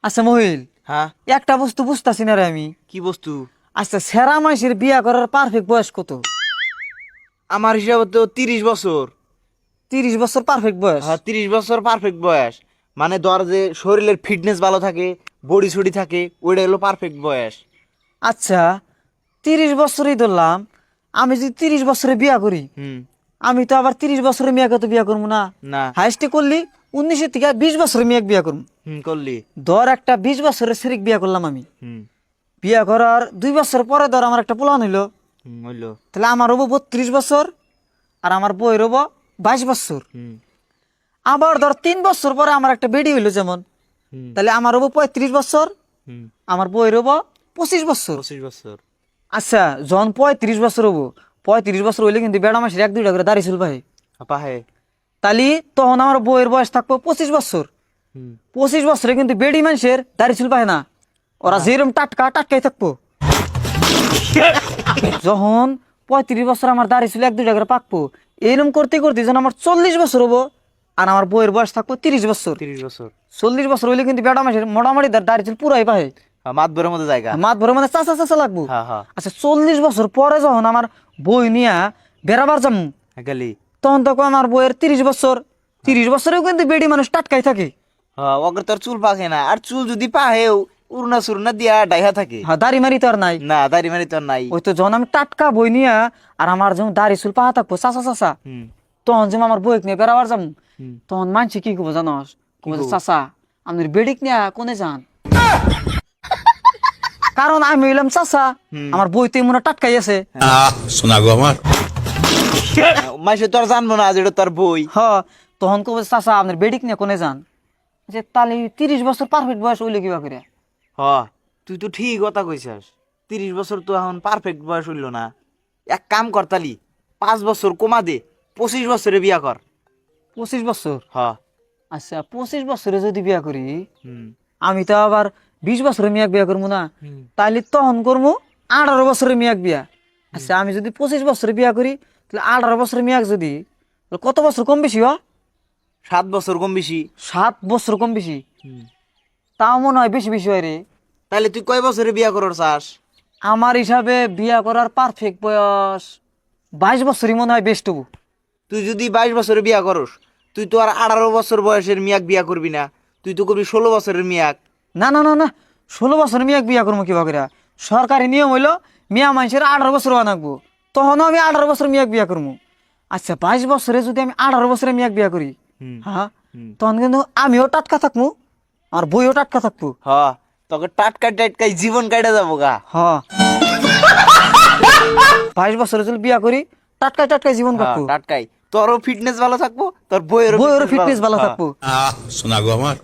আচ্ছা মহিল, হ্যাঁ, একটা বস্তু বুঝতাছি না রে আমি। কি বস্তু? আচ্ছা, সেরা মানুষের বিয়া করার পারফেক্ট বয়স কত? আমার হিসাবে তো 30 বছর। 30 বছর পারফেক্ট বয়স? হ্যাঁ, 30 বছর পারফেক্ট বয়স। মানে ধর যে শরীরের ফিটনেস ভালো থাকে, বডি ছড়ি থাকে, ওইটা হলো পারফেক্ট বয়স। আচ্ছা, 30 বছরই ধরলাম। আমি যদি 30 বছরে বিয়া করি, হুম। আমি তো আবার 30 বছরে মেয়াকে তো বিয়া করবো না। না। হাইস্টে করলি 19 থেকে 20 বছরে মেয়াক বিয়া করবো। করলি। ধর একটা 20 বছরের সেরিক বিয়া করলাম আমি। হুম। বিয়া করার 2 বছর পরে ধর আমার একটা পোলান হইলো, হইলো। তাহলে আমার হবো 32 বছর আর আমার বইয়ের হবো 22 বছর। হুম। আবার ধর 3 বছর পরে আমার একটা বেডি হইলো যেমন, হুম। তাহলে আমার হবো 35 বছর, হুম। আমার বইয়ের হবো 25 বছর। 25 বছর। আচ্ছা, যখন 35 বছর হবো, 35 বছর হইলে কিন্তু বেড়া মাসের 1-2টা করে দাড়ি চুল ভাই। পাহে। তাহলে তখন আমার বইয়ের বয়স থাকবো 25 বছর। হুম। 25 বছরে কিন্তু বেডি মানুষের দাড়ি চুল পায় না, ওরা যেরকম টাটকা টাটকাই থাকবো। যখন 35 বছর আমার দাড়ি চুল 1-2টা করে পাকবো, এরকম করতে করতে যখন আমার 40 বছর হবো আর আমার বইয়ের বয়স থাকবো 30 বছর। 30 বছর। 40 বছর হইলে কিন্তু বেড়া মাসের মোটামুটি দাড়ি চুল পুরাই পায়, মাতবরের মধ্যে জায়গা। মাত ভরে মানে চাচা চাচা লাগবো। হ্যাঁ, হ্যাঁ। আচ্ছা, 40 বছর পরে যখন আমার বই নিয়া বেড়াবার যাবো, গেলি। তখন তো আমার বইয়ের 30 বছর। 30 বছরেও কিন্তু বেডি মানুষ টাটকাই থাকে। হ্যাঁ, ওকে তোর চুল পাকে না, আর চুল যদি পাহেও উড়না সুরনা দিয়া ডাইহা থাকে। হ্যাঁ, দাড়ি মারি তো আর নাই। না, দাড়ি মারি তোর নাই। ওই তো যখন আমি টাটকা বই নিয়া আর আমার যখন দাড়ি চুল পাহা থাকবো চাচা চাচা, হুম। তখন যেমন আমার বইক নিয়ে বেড়াবার যাবো, হুম। তখন মানছি কি করবো জানোস? কবো যে, কবো? চাচা আপনার বেডিক নিয়া কোনে যান? কারণ আমি হইলাম চাচা, আমার বইতে মনে হয় টাটকাই আছে। শোনা গো আমার। মাসে তো আর জানবো না যে এটা তোর বই। হ, তখন কবো যে, চাচা আপনার বেডিক নিয়ে কোনে যান? যে তাহলে 30 বছর পারফেক্ট বয়স হইলে কিবা করে? হ, তুই তো ঠিক কথা কইছাস। 30 বছর তো এখন পারফেক্ট বয়স হইল না। এক কাম কর তালি, 5 বছর কমা দে, 25 বছরে বিয়া কর। 25 বছর? হ। আচ্ছা, 25 বছরে যদি বিয়া করি, হুম। আমি তো আবার 20 বছরে মেয়াক বিয়া করবো না, হুম। তাইলে তখন করবো 18 বছরে মেয়াক বিয়া। আচ্ছা, আমি যদি 25 বছরে বিয়া করি, তাহলে 18 বছরে মেয়াক যদি, তাহলে কত বছর কম বেশি? 7 বছর কম বেশি। 7 বছর কম বেশি? তাও মনে হয় বেশি বেশি হয় রে। তাহলে তুই কয় বছরে বিয়া করার চাস? আমার হিসাবে বিয়া করার পারফেক্ট বয়স 22 বছরই মনে হয় বেস্ট হবো। তুই যদি 22 বছরে বিয়া করস, তুই তো আর 18 বছর বয়সের মিয়াক বিয়া করবি না, তুই তো করবি 16 বছরের মিয়াক। না না না না, 16 বছরে মেয়াক বিয়া করবো কিবা করে? সরকারি নিয়ম হইলো মিয়া মানুষের 18 বছর বানাকবো, তখনও আমি 18 বছর মেয়াক বিয়া করবো। আচ্ছা, 22 বছরে যদি আমি 18 বছরে মেয়াক বিয়া করি, হ্যাঁ, তখন কিন্তু আমিও টাটকা থাকবো আর বইও টাটকা থাকবো। হ, তোকে টাটকা টাটকাই জীবন কাটা যাবো গা। হ্যাঁ, 22 বছরে যদি বিয়া করি, টাটকাই টাটকাই জীবন হ্যাঁ, কাটবো, টাটকাই। তোরও ফিটনেস ভালো থাকবো, তোর বইয়েরও বইয়েরও ফিটনেস ভালো হ্যাঁ। থাকবো। শোনা গো আমার।